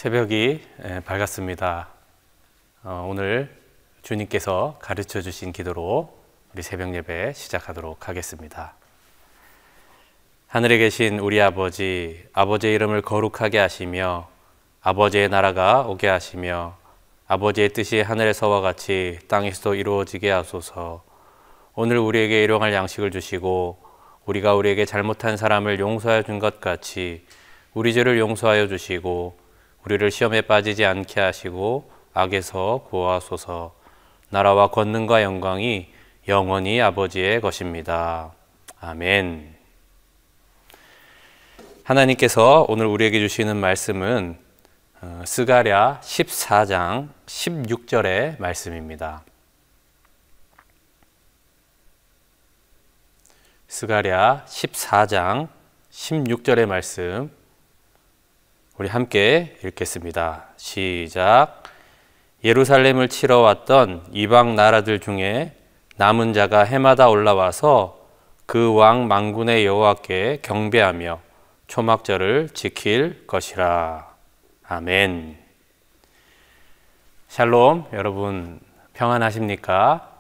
새벽이 밝았습니다. 오늘 주님께서 가르쳐 주신 기도로 우리 새벽 예배 시작하도록 하겠습니다. 하늘에 계신 우리 아버지, 아버지의 이름을 거룩하게 하시며 아버지의 나라가 오게 하시며 아버지의 뜻이 하늘에서와 같이 땅에서도 이루어지게 하소서. 오늘 우리에게 일용할 양식을 주시고 우리가 우리에게 잘못한 사람을 용서하여 준 것 같이 우리 죄를 용서하여 주시고 우리를 시험에 빠지지 않게 하시고 악에서 구하소서. 나라와 권능과 영광이 영원히 아버지의 것입니다. 아멘. 하나님께서 오늘 우리에게 주시는 말씀은 스가랴 14장 16절의 말씀입니다. 스가랴 14장 16절의 말씀 우리 함께 읽겠습니다. 시작. 예루살렘을 치러 왔던 이방 나라들 중에 남은 자가 해마다 올라와서 그 왕 만군의 여호와께 경배하며 초막절을 지킬 것이라. 아멘. 샬롬, 여러분 평안하십니까?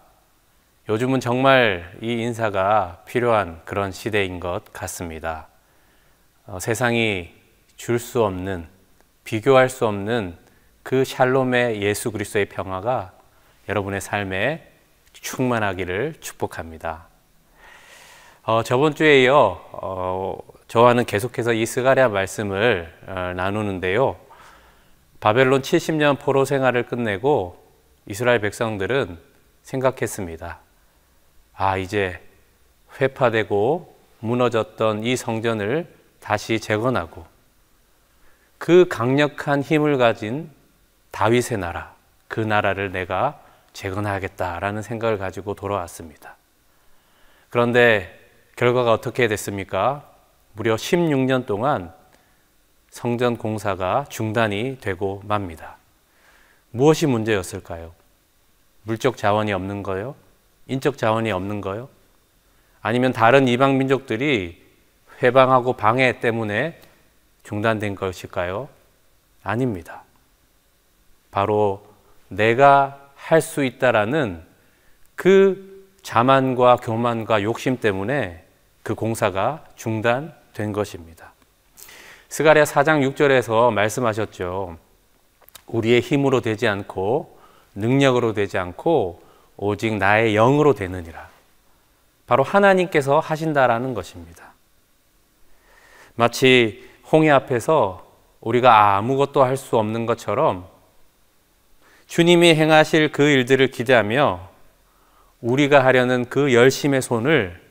요즘은 정말 이 인사가 필요한 그런 시대인 것 같습니다. 세상이 줄 수 없는, 비교할 수 없는 그 샬롬의 예수 그리스도의 평화가 여러분의 삶에 충만하기를 축복합니다. 저번 주에 이어 저와는 계속해서 이 스가랴 말씀을 나누는데요. 바벨론 70년 포로 생활을 끝내고 이스라엘 백성들은 생각했습니다. 이제 회파되고 무너졌던 이 성전을 다시 재건하고 그 강력한 힘을 가진 다윗의 나라, 그 나라를 내가 재건하겠다라는 생각을 가지고 돌아왔습니다. 그런데 결과가 어떻게 됐습니까? 무려 16년 동안 성전 공사가 중단이 되고 맙니다. 무엇이 문제였을까요? 물적 자원이 없는 거요? 인적 자원이 없는 거요? 아니면 다른 이방 민족들이 회방하고 방해 때문에 중단된 것일까요? 아닙니다. 바로 내가 할 수 있다라는 그 자만과 교만과 욕심 때문에 그 공사가 중단된 것입니다. 스가랴 4장 6절에서 말씀하셨죠. 우리의 힘으로 되지 않고 능력으로 되지 않고 오직 나의 영으로 되느니라. 바로 하나님께서 하신다라는 것입니다. 마치 홍해 앞에서 우리가 아무것도 할 수 없는 것처럼 주님이 행하실 그 일들을 기대하며 우리가 하려는 그 열심의 손을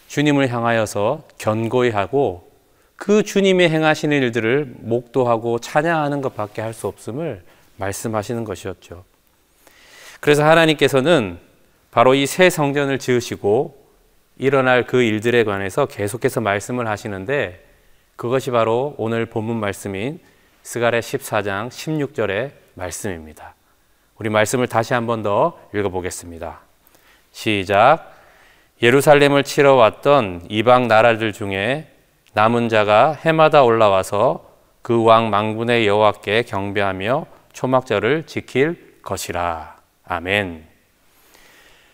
주님을 향하여서 견고히 하고 그 주님이 행하시는 일들을 목도하고 찬양하는 것밖에 할 수 없음을 말씀하시는 것이었죠. 그래서 하나님께서는 바로 이 새 성전을 지으시고 일어날 그 일들에 관해서 계속해서 말씀을 하시는데 그것이 바로 오늘 본문 말씀인 스가랴 14장 16절의 말씀입니다. 우리 말씀을 다시 한 번 더 읽어보겠습니다. 시작. 예루살렘을 치러 왔던 이방 나라들 중에 남은 자가 해마다 올라와서 그 왕 만군의 여호와께 경배하며 초막절을 지킬 것이라. 아멘.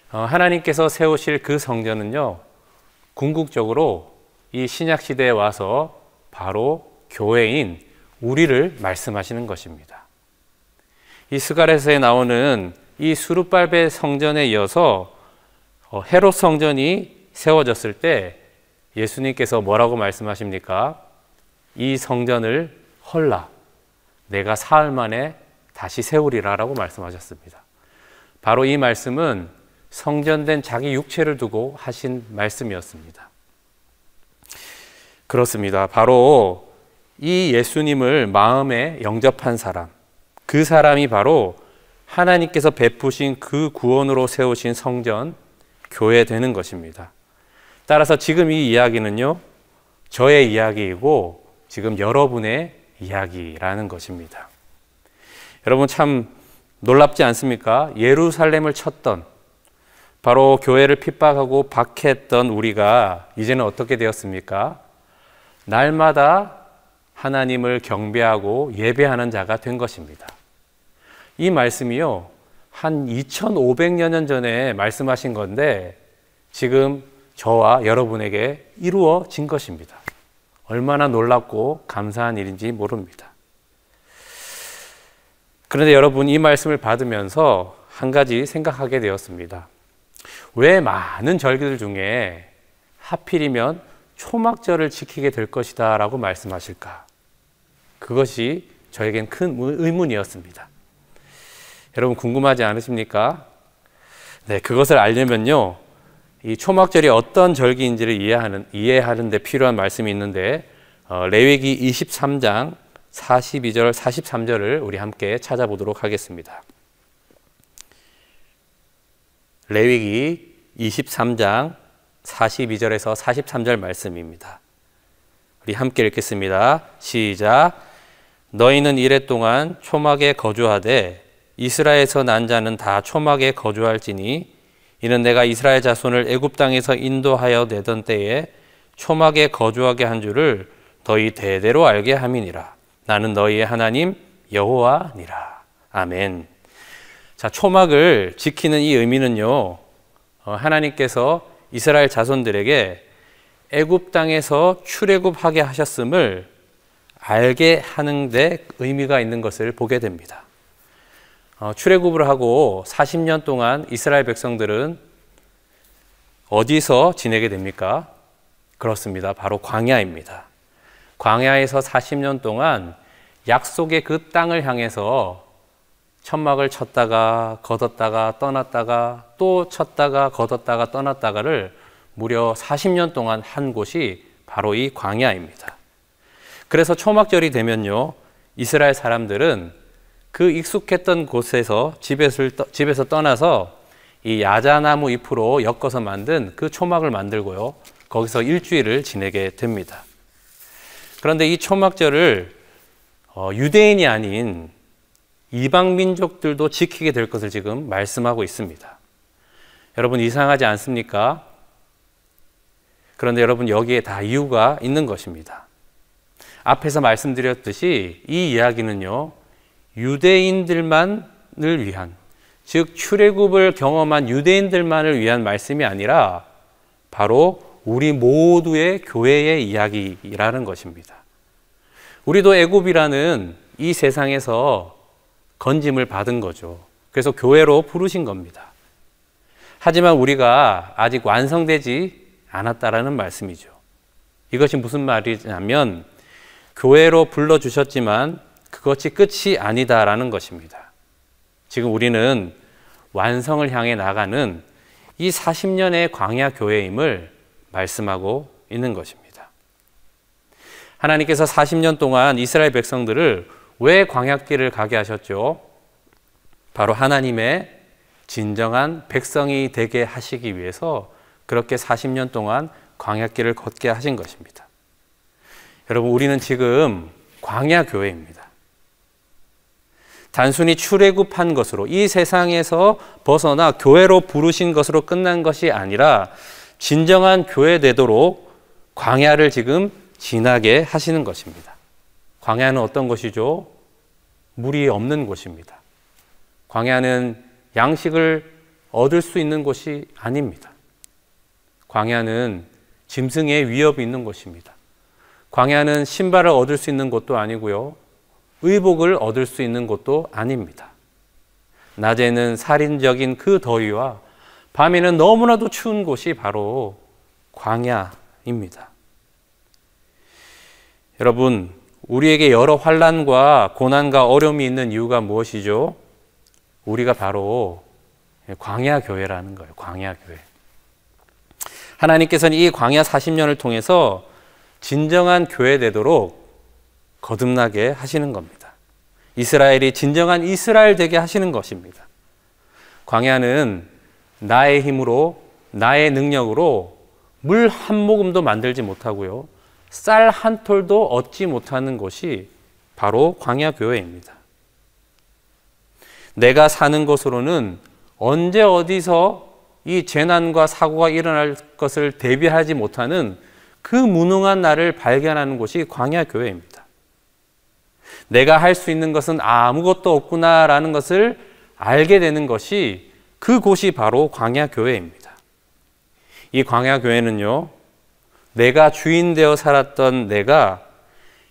하나님께서 세우실 그 성전은요, 궁극적으로 이 신약 시대에 와서 바로 교회인 우리를 말씀하시는 것입니다. 이 스가랴서에 나오는 이 수룹발벨 성전에 이어서 헤롯 성전이 세워졌을 때 예수님께서 뭐라고 말씀하십니까? 이 성전을 헐라, 내가 사흘 만에 다시 세우리라 라고 말씀하셨습니다. 바로 이 말씀은 성전된 자기 육체를 두고 하신 말씀이었습니다. 그렇습니다. 바로 이 예수님을 마음에 영접한 사람, 그 사람이 바로 하나님께서 베푸신 그 구원으로 세우신 성전, 교회 되는 것입니다. 따라서 지금 이 이야기는요, 저의 이야기이고 지금 여러분의 이야기라는 것입니다. 여러분 참 놀랍지 않습니까? 예루살렘을 쳤던, 바로 교회를 핍박하고 박해했던 우리가 이제는 어떻게 되었습니까? 날마다 하나님을 경배하고 예배하는 자가 된 것입니다. 이 말씀이요, 한 2500여 년 전에 말씀하신 건데 지금 저와 여러분에게 이루어진 것입니다. 얼마나 놀랍고 감사한 일인지 모릅니다. 그런데 여러분, 이 말씀을 받으면서 한 가지 생각하게 되었습니다. 왜 많은 절기들 중에 하필이면 초막절을 지키게 될 것이다 라고 말씀하실까? 그것이 저에겐 큰 의문이었습니다. 여러분, 궁금하지 않으십니까? 네, 그것을 알려면요, 이 초막절이 어떤 절기인지를 이해하는 데 필요한 말씀이 있는데, 레위기 23장 42절, 43절을 우리 함께 찾아보도록 하겠습니다. 레위기 23장 42절에서 43절 말씀입니다. 우리 함께 읽겠습니다. 시작. 너희는 이래 동안 초막에 거주하되 이스라엘에서 난 자는 다 초막에 거주할지니 이는 내가 이스라엘 자손을 애굽 땅에서 인도하여 내던 때에 초막에 거주하게 한 줄을 너희 대대로 알게 함이니라. 나는 너희의 하나님 여호와니라. 아멘. 자, 초막을 지키는 이 의미는요, 하나님께서 이스라엘 자손들에게 애굽 땅에서 출애굽하게 하셨음을 알게 하는 데 의미가 있는 것을 보게 됩니다. 출애굽을 하고 40년 동안 이스라엘 백성들은 어디서 지내게 됩니까? 그렇습니다. 바로 광야입니다. 광야에서 40년 동안 약속의 그 땅을 향해서 천막을 쳤다가 걷었다가 떠났다가 또 쳤다가 걷었다가 떠났다가를 무려 40년 동안 한 곳이 바로 이 광야입니다. 그래서 초막절이 되면요, 이스라엘 사람들은 그 익숙했던 곳에서 집에서 떠나서 이 야자나무 잎으로 엮어서 만든 그 초막을 만들고요, 거기서 일주일을 지내게 됩니다. 그런데 이 초막절을 유대인이 아닌 이방 민족들도 지키게 될 것을 지금 말씀하고 있습니다. 여러분, 이상하지 않습니까? 그런데 여러분, 여기에 다 이유가 있는 것입니다. 앞에서 말씀드렸듯이 이 이야기는요, 유대인들만을 위한, 즉 출애굽을 경험한 유대인들만을 위한 말씀이 아니라 바로 우리 모두의 교회의 이야기라는 것입니다. 우리도 애굽이라는 이 세상에서 건짐을 받은 거죠. 그래서 교회로 부르신 겁니다. 하지만 우리가 아직 완성되지 않았다라는 말씀이죠. 이것이 무슨 말이냐면 교회로 불러주셨지만 그것이 끝이 아니다라는 것입니다. 지금 우리는 완성을 향해 나가는 이 40년의 광야 교회임을 말씀하고 있는 것입니다. 하나님께서 40년 동안 이스라엘 백성들을 왜 광야길을 가게 하셨죠? 바로 하나님의 진정한 백성이 되게 하시기 위해서 그렇게 40년 동안 광야길을 걷게 하신 것입니다. 여러분, 우리는 지금 광야 교회입니다. 단순히 출애굽한 것으로, 이 세상에서 벗어나 교회로 부르신 것으로 끝난 것이 아니라 진정한 교회 되도록 광야를 지금 지나게 하시는 것입니다. 광야는 어떤 것이죠? 물이 없는 곳입니다. 광야는 양식을 얻을 수 있는 곳이 아닙니다. 광야는 짐승의 위협이 있는 곳입니다. 광야는 신발을 얻을 수 있는 곳도 아니고요, 의복을 얻을 수 있는 곳도 아닙니다. 낮에는 살인적인 그 더위와 밤에는 너무나도 추운 곳이 바로 광야입니다. 여러분, 우리에게 여러 환난과 고난과 어려움이 있는 이유가 무엇이죠? 우리가 바로 광야 교회라는 거예요. 광야 교회. 하나님께서는 이 광야 40년을 통해서 진정한 교회 되도록 거듭나게 하시는 겁니다. 이스라엘이 진정한 이스라엘 되게 하시는 것입니다. 광야는 나의 힘으로, 나의 능력으로 물 한 모금도 만들지 못하고요, 쌀 한 톨도 얻지 못하는 곳이 바로 광야 교회입니다. 내가 사는 곳으로는 언제 어디서 이 재난과 사고가 일어날 것을 대비하지 못하는 그 무능한 나를 발견하는 곳이 광야 교회입니다. 내가 할 수 있는 것은 아무것도 없구나라는 것을 알게 되는 것이 그곳이 바로 광야교회입니다. 이 광야교회는요, 내가 주인 되어 살았던 내가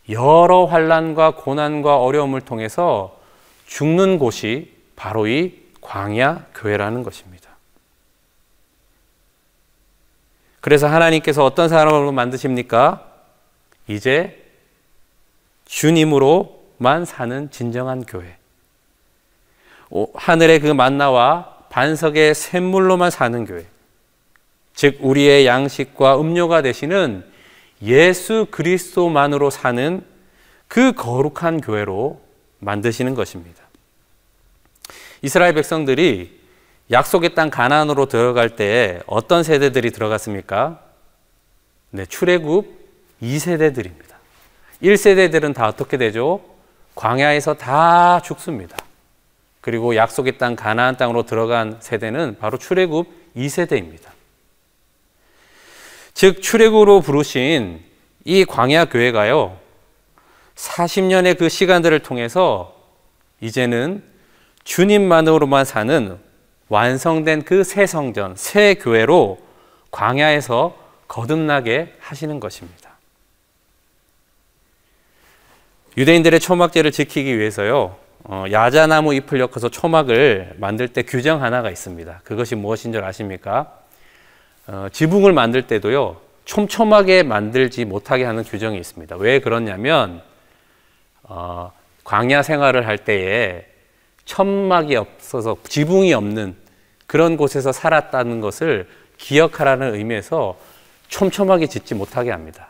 여러 환난과 고난과 어려움을 통해서 죽는 곳이 바로 이 광야교회라는 것입니다. 그래서 하나님께서 어떤 사람으로 만드십니까? 이제 주님으로만 사는 진정한 교회. 하늘의 그 만나와 반석의 샘물로만 사는 교회. 즉 우리의 양식과 음료가 되시는 예수 그리스도만으로 사는 그 거룩한 교회로 만드시는 것입니다. 이스라엘 백성들이 약속의 땅 가나안으로 들어갈 때 어떤 세대들이 들어갔습니까? 네, 출애굽 2세대들입니다. 1세대들은 다 어떻게 되죠? 광야에서 다 죽습니다. 그리고 약속의 땅 가나안 땅으로 들어간 세대는 바로 출애굽 2세대입니다. 즉 출애굽으로 부르신 이 광야 교회가요, 40년의 그 시간들을 통해서 이제는 주님만으로만 사는 완성된 그 새 성전, 새 교회로 광야에서 거듭나게 하시는 것입니다. 유대인들의 초막제를 지키기 위해서요, 야자나무 잎을 엮어서 초막을 만들 때 규정 하나가 있습니다. 그것이 무엇인 줄 아십니까? 지붕을 만들 때도요, 촘촘하게 만들지 못하게 하는 규정이 있습니다. 왜 그러냐면 광야 생활을 할 때에 천막이 없어서 지붕이 없는 그런 곳에서 살았다는 것을 기억하라는 의미에서 촘촘하게 짓지 못하게 합니다.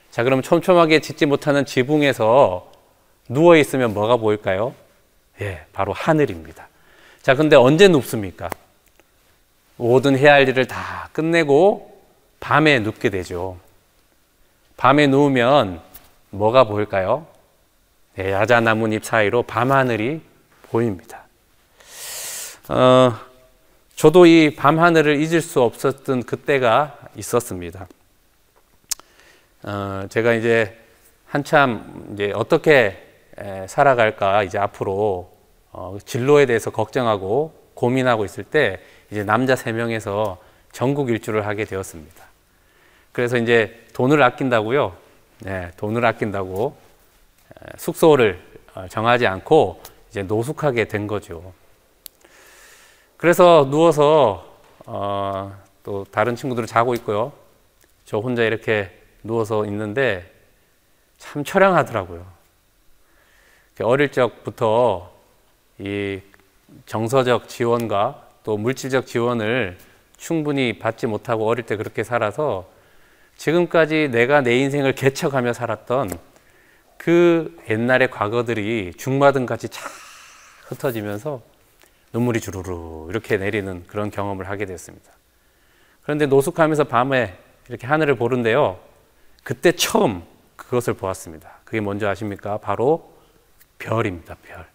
자, 그럼 촘촘하게 짓지 못하는 지붕에서 누워 있으면 뭐가 보일까요? 예, 바로 하늘입니다. 자, 근데 언제 눕습니까? 모든 해야 할 일을 다 끝내고 밤에 눕게 되죠. 밤에 누우면 뭐가 보일까요? 네, 야자나뭇잎 사이로 밤하늘이 보입니다. 저도 이 밤하늘을 잊을 수 없었던 그때가 있었습니다. 제가 이제 한참 이제 어떻게 살아갈까 이제 앞으로 진로에 대해서 걱정하고 고민하고 있을 때 이제 남자 3명에서 전국 일주를 하게 되었습니다. 그래서 이제 돈을 아낀다고요. 네, 돈을 아낀다고 숙소를 정하지 않고 이제 노숙하게 된 거죠. 그래서 누워서 또 다른 친구들은 자고 있고요. 저 혼자 이렇게 누워서 있는데 참 처량하더라고요. 어릴 적부터 이 정서적 지원과 또 물질적 지원을 충분히 받지 못하고 어릴 때 그렇게 살아서 지금까지 내가 내 인생을 개척하며 살았던 그 옛날의 과거들이 중마등 같이 쫙 흩어지면서 눈물이 주르르 이렇게 내리는 그런 경험을 하게 됐습니다. 그런데 노숙하면서 밤에 이렇게 하늘을 보는데요, 그때 처음 그것을 보았습니다. 그게 뭔지 아십니까? 바로 별입니다. 별.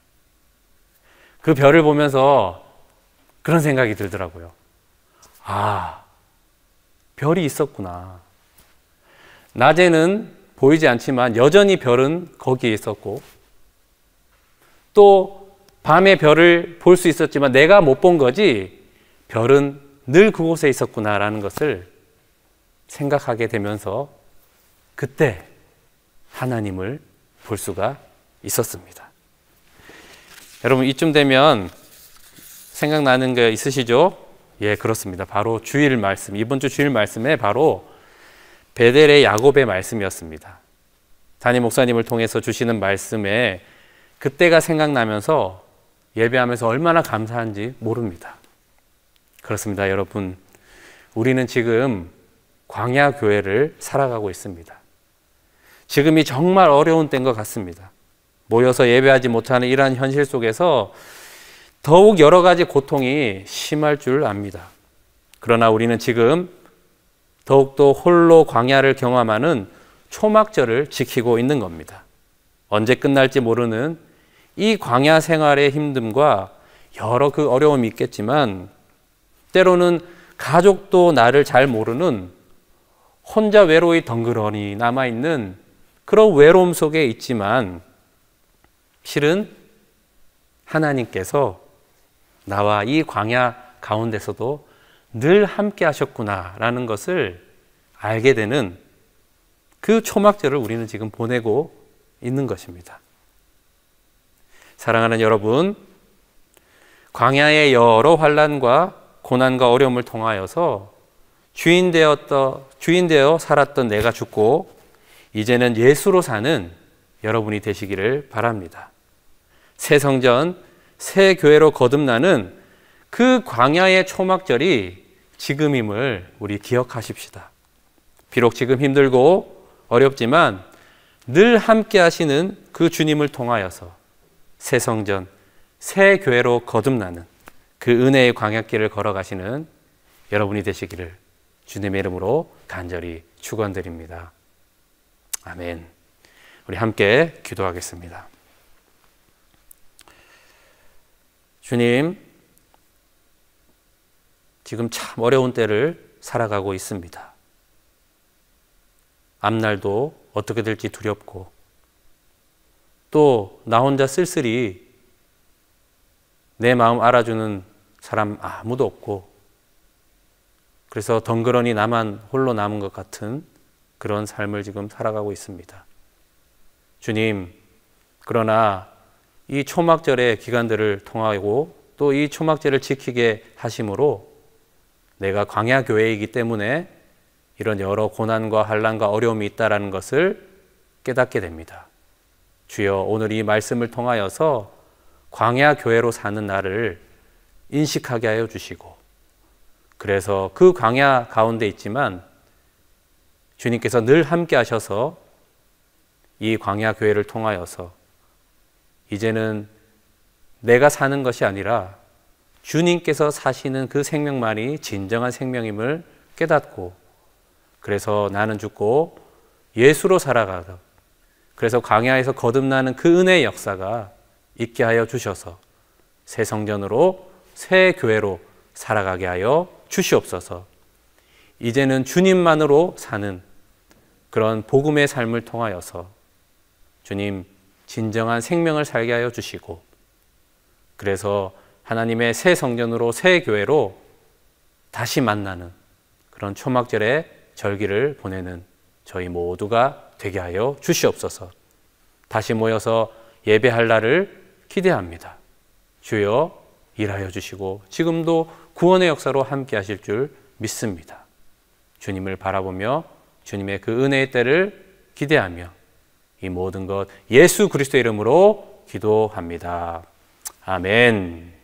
그 별을 보면서 그런 생각이 들더라고요. 아, 별이 있었구나. 낮에는 보이지 않지만 여전히 별은 거기에 있었고, 또 밤에 별을 볼 수 있었지만 내가 못 본 거지 별은 늘 그곳에 있었구나라는 것을 생각하게 되면서 그때 하나님을 볼 수가 있었습니다. 여러분, 이쯤 되면 생각나는 게 있으시죠? 예, 그렇습니다. 바로 주일 말씀, 이번 주 주일 말씀에 바로 베델의 야곱의 말씀이었습니다. 담임 목사님을 통해서 주시는 말씀에 그때가 생각나면서 예배하면서 얼마나 감사한지 모릅니다. 그렇습니다, 여러분. 우리는 지금 광야 교회를 살아가고 있습니다. 지금이 정말 어려운 때인 것 같습니다. 모여서 예배하지 못하는 이러한 현실 속에서 더욱 여러 가지 고통이 심할 줄 압니다. 그러나 우리는 지금 더욱더 홀로 광야를 경험하는 초막절을 지키고 있는 겁니다. 언제 끝날지 모르는 이 광야 생활의 힘듦과 여러 그 어려움이 있겠지만 때로는 가족도 나를 잘 모르는 혼자 외로이 덩그러니 남아있는 그런 외로움 속에 있지만 실은 하나님께서 나와 이 광야 가운데서도 늘 함께 하셨구나라는 것을 알게 되는 그 초막절을 우리는 지금 보내고 있는 것입니다. 사랑하는 여러분, 광야의 여러 환난과 고난과 어려움을 통하여서 주인 되어 살았던 내가 죽고 이제는 예수로 사는 여러분이 되시기를 바랍니다. 새 성전, 새 교회로 거듭나는 그 광야의 초막절이 지금임을 우리 기억하십시다. 비록 지금 힘들고 어렵지만 늘 함께 하시는 그 주님을 통하여서 새 성전, 새 교회로 거듭나는 그 은혜의 광야길을 걸어가시는 여러분이 되시기를 주님의 이름으로 간절히 축원드립니다. 아멘. 우리 함께 기도하겠습니다. 주님, 지금 참 어려운 때를 살아가고 있습니다. 앞날도 어떻게 될지 두렵고 또 나 혼자 쓸쓸히 내 마음 알아주는 사람 아무도 없고 그래서 덩그러니 나만 홀로 남은 것 같은 그런 삶을 지금 살아가고 있습니다. 주님, 그러나 이 초막절의 기간들을 통하고 또 이 초막절을 지키게 하심으로 내가 광야 교회이기 때문에 이런 여러 고난과 환난과 어려움이 있다라는 것을 깨닫게 됩니다. 주여, 오늘 이 말씀을 통하여서 광야 교회로 사는 나를 인식하게 하여 주시고 그래서 그 광야 가운데 있지만 주님께서 늘 함께 하셔서 이 광야 교회를 통하여서 이제는 내가 사는 것이 아니라 주님께서 사시는 그 생명만이 진정한 생명임을 깨닫고 그래서 나는 죽고 예수로 살아가다 그래서 광야에서 거듭나는 그 은혜의 역사가 있게 하여 주셔서 새 성전으로 새 교회로 살아가게 하여 주시옵소서. 이제는 주님만으로 사는 그런 복음의 삶을 통하여서 주님 진정한 생명을 살게 하여 주시고 그래서 하나님의 새 성전으로 새 교회로 다시 만나는 그런 초막절의 절기를 보내는 저희 모두가 되게 하여 주시옵소서. 다시 모여서 예배할 날을 기대합니다. 주여 일하여 주시고 지금도 구원의 역사로 함께 하실 줄 믿습니다. 주님을 바라보며 주님의 그 은혜의 때를 기대하며 이 모든 것 예수 그리스도의 이름으로 기도합니다. 아멘.